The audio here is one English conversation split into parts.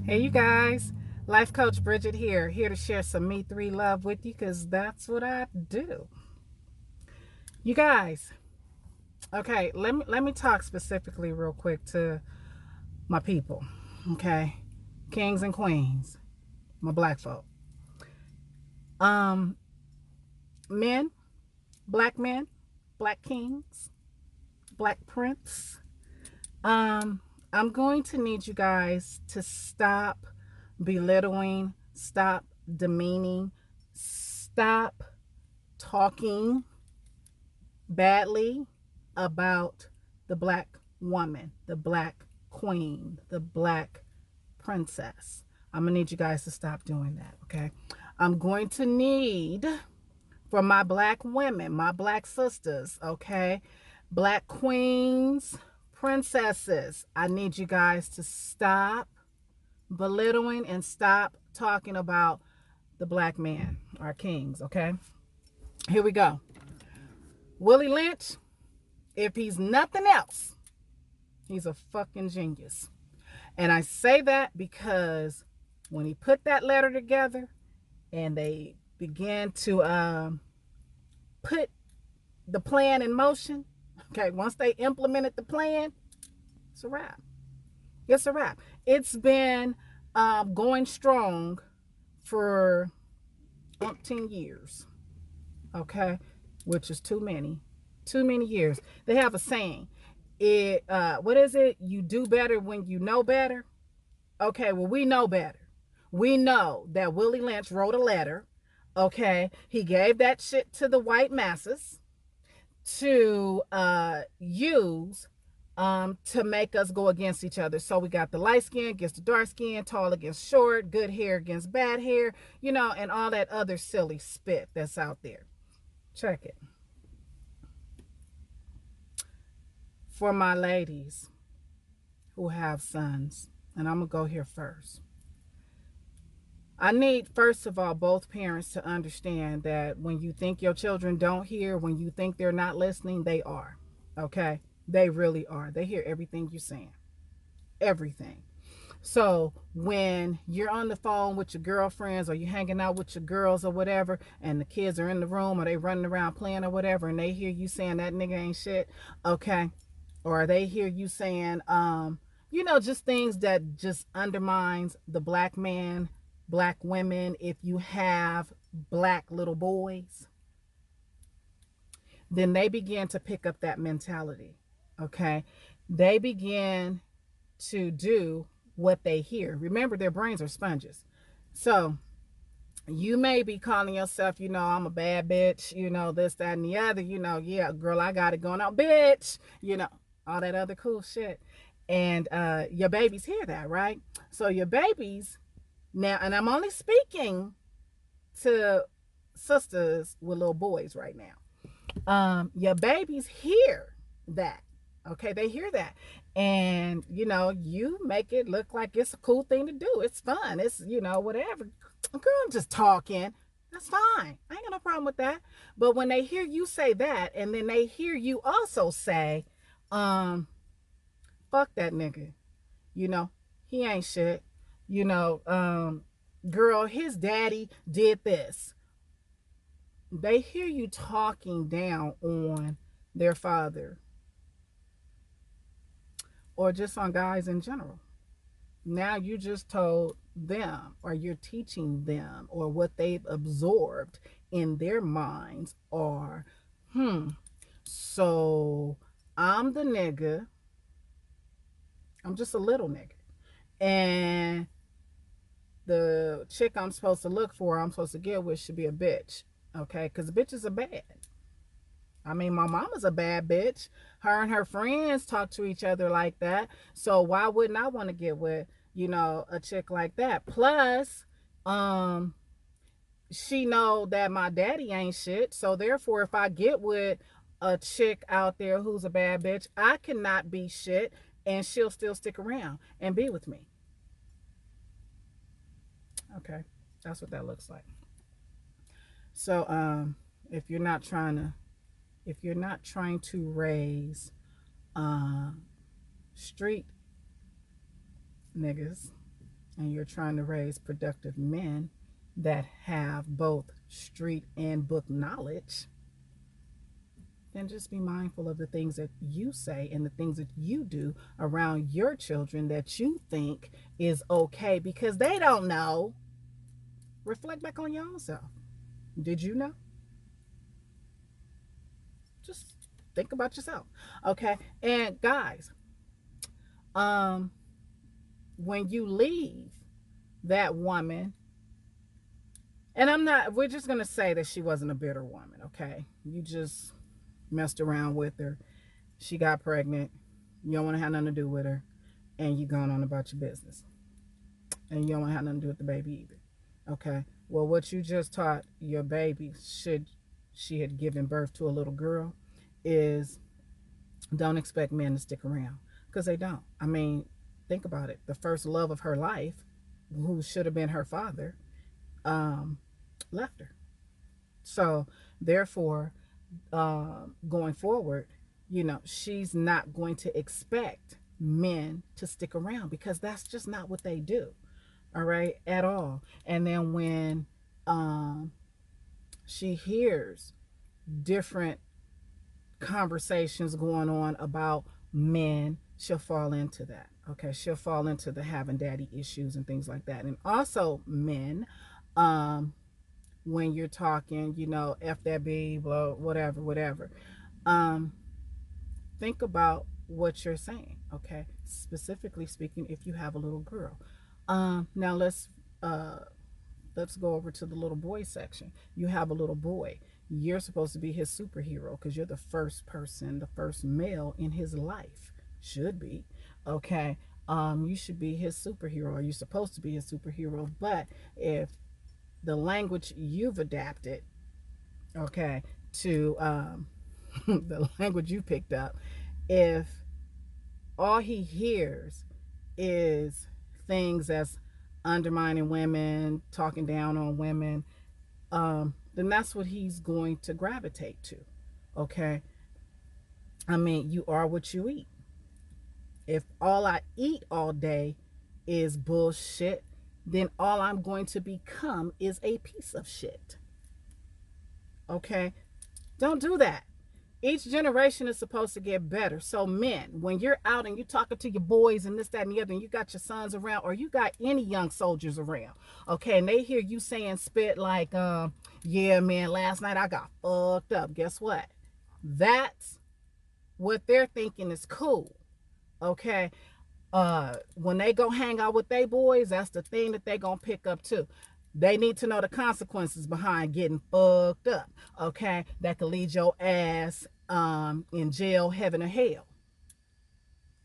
Hey, you guys. Life Coach Bridget here to share some Me 3 love with you because that's what I do. You guys, okay, let me talk specifically real quick to my people, okay? Kings and queens, my black folk. Um, men, men, black kings, black prince. Um, I'm going to need you guys to stop belittling, stop demeaning, stop talking badly about the black woman, the black queen, the black princess. I'm gonna need you guys to stop doing that, okay? I'm going to need for my black women, my black sisters, okay? Black queens, princesses. I need you guys to stop belittling and stop talking about the black man, our kings, okay? Here we go. Willie Lynch, if he's nothing else, he's a fucking genius. And I say that because when he put that letter together and they began to put the plan in motion, okay, once they implemented the plan, it's a wrap. It's a wrap. It's been going strong for umpteen years, okay, which is too many years. They have a saying. What is it? You do better when you know better. Okay, well, we know better. We know that Willie Lynch wrote a letter. Okay, he gave that shit to the white masses to use to make us go against each other. So we got the light skin against the dark skin, tall against short, good hair against bad hair, and all that other silly spit that's out there. Check it. For my ladies who have sons, and I'm going to go here first. I need, first of all, both parents to understand that when you think your children don't hear, when you think they're not listening, they are. Okay? They really are. They hear everything you're saying. Everything. So when you're on the phone with your girlfriends or you're hanging out with your girls or whatever, and the kids are in the room or they running around playing or whatever, and they hear you saying that nigga ain't shit, okay? Or they hear you saying, just things that just undermines the black man, black women. If you have black little boys, then they begin to pick up that mentality. Okay. They begin to do what they hear. Remember, their brains are sponges. So you may be calling yourself, I'm a bad bitch, this, that, and the other, yeah, girl, I got it going on, bitch, all that other cool shit. And your babies hear that, right? So your babies now, and I'm only speaking to sisters with little boys right now. Your babies hear that. Okay, they hear that. And you make it look like it's a cool thing to do. It's fun. It's, whatever. Girl, I'm just talking. That's fine. I ain't got no problem with that. But when they hear you say that, and then they hear you also say, um, fuck that nigga. You know, he ain't shit. You know, um, Girl, his daddy did this. They hear you talking down on their father or just on guys in general. Now you just told them, or you're teaching them, or what they've absorbed in their minds are, so I'm the nigga, I'm just a little nigga. And the chick I'm supposed to look for, I'm supposed to get with, should be a bitch. Okay? Because bitches are bad. I mean, my mama's a bad bitch. Her and her friends talk to each other like that. So why wouldn't I want to get with, a chick like that? Plus, um, she know that my daddy ain't shit. So therefore, if I get with a chick out there who's a bad bitch, I cannot be shit, and she'll still stick around and be with me. Okay, that's what that looks like. So if you're not trying to, if you're not trying to raise uh, street niggas, and you're trying to raise productive men that have both street and book knowledge, then just be mindful of the things that you say and the things that you do around your children that you think is okay because they don't know. Reflect back on your own self. Did you know? Just think about yourself. Okay. And guys, um, when you leave that woman, and we're just gonna say that she wasn't a bitter woman, okay? You just messed around with her. She got pregnant. You don't want to have nothing to do with her, and you going on about your business, and you don't want to have nothing to do with the baby either. Okay. Well, what you just taught your baby, should she had given birth to a little girl, is don't expect men to stick around because they don't. I mean, think about it. The first love of her life, who should have been her father, um, left her. So, therefore, going forward, she's not going to expect men to stick around because that's just not what they do. All right, at all. And then when um, she hears different conversations going on about men, she'll fall into that. Okay, she'll fall into the having daddy issues and things like that. And also, men, um, when you're talking, F that B, blah, whatever, whatever. Um, think about what you're saying, okay? Specifically speaking, if you have a little girl. Now uh, let's go over to the little boy section. You have a little boy. You're supposed to be his superhero because you're the first person, the first male in his life. Should be. Okay. You should be his superhero, or you're supposed to be his superhero. But if the language you've adapted, okay, to the language you picked up, if all he hears is things that's undermining women, talking down on women, then that's what he's going to gravitate to. Okay. I mean, you are what you eat. If all I eat all day is bullshit, then all I'm going to become is a piece of shit. Okay. Don't do that. Each generation is supposed to get better. So, men, when you're out and you're talking to your boys and this, that, and the other, and you got your sons around, or you got any young soldiers around, okay, and they hear you saying spit like, yeah, man, last night I got fucked up. Guess what? That's what they're thinking is cool. Okay. When they go hang out with their boys, that's the thing that they gonna pick up too. They need to know the consequences behind getting fucked up. Okay, that could lead your ass in jail, heaven or hell.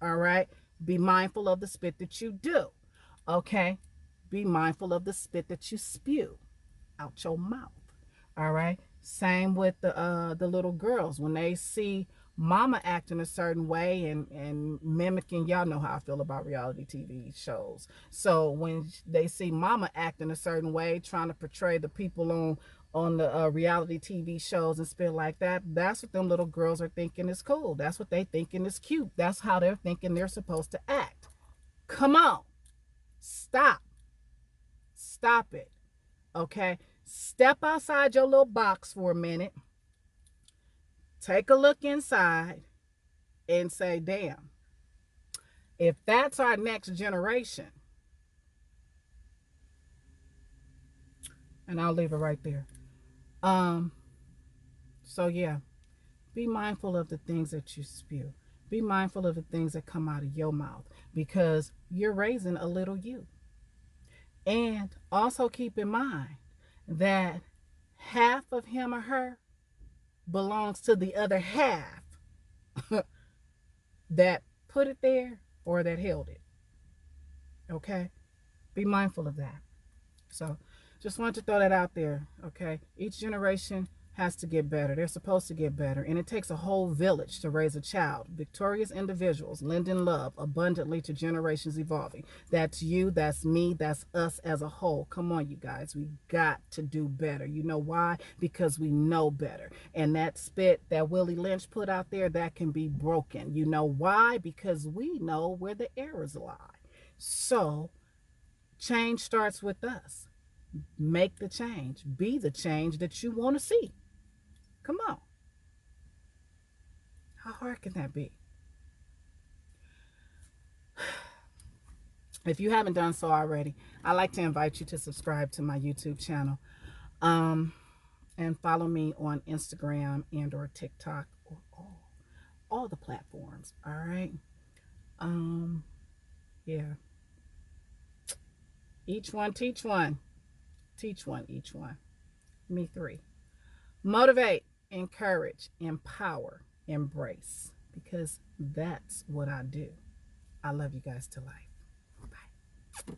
All right, be mindful of the spit that you do. Okay, be mindful of the spit that you spew out your mouth. All right. Same with the little girls when they see mama acting a certain way and mimicking. Y'all know how I feel about reality TV shows. So when they see mama acting a certain way, trying to portray the people on the reality TV shows and spit like that, that's what them little girls are thinking is cool. That's what they thinking is cute. That's how they're thinking they're supposed to act. Come on, stop, stop it. Okay, step outside your little box for a minute, take a look inside, and say, damn, if that's our next generation, and I'll leave it right there. Um, so yeah, be mindful of the things that you spew. Be mindful of the things that come out of your mouth because you're raising a little you. And also keep in mind that half of him or her belongs to the other half that put it there or that held it. Okay? Be mindful of that. So just wanted to throw that out there. Okay? Each generation has to get better. They're supposed to get better. And it takes a whole village to raise a child. Victorious individuals lending love abundantly to generations evolving. That's you, that's me, that's us as a whole. Come on, you guys. We got to do better. You know why? Because we know better. And that spit that Willie Lynch put out there, that can be broken. You know why? Because we know where the errors lie. So Change starts with us. Make the change. Be the change that you want to see. Come on. How hard can that be? If you haven't done so already, I'd like to invite you to subscribe to my YouTube channel. Um, and follow me on Instagram and or TikTok or all the platforms. All right. Um, yeah. Each one teach one. Teach one each one. Me three. Motivate, encourage, empower, embrace. Because that's what I do. I love you guys to life. Bye.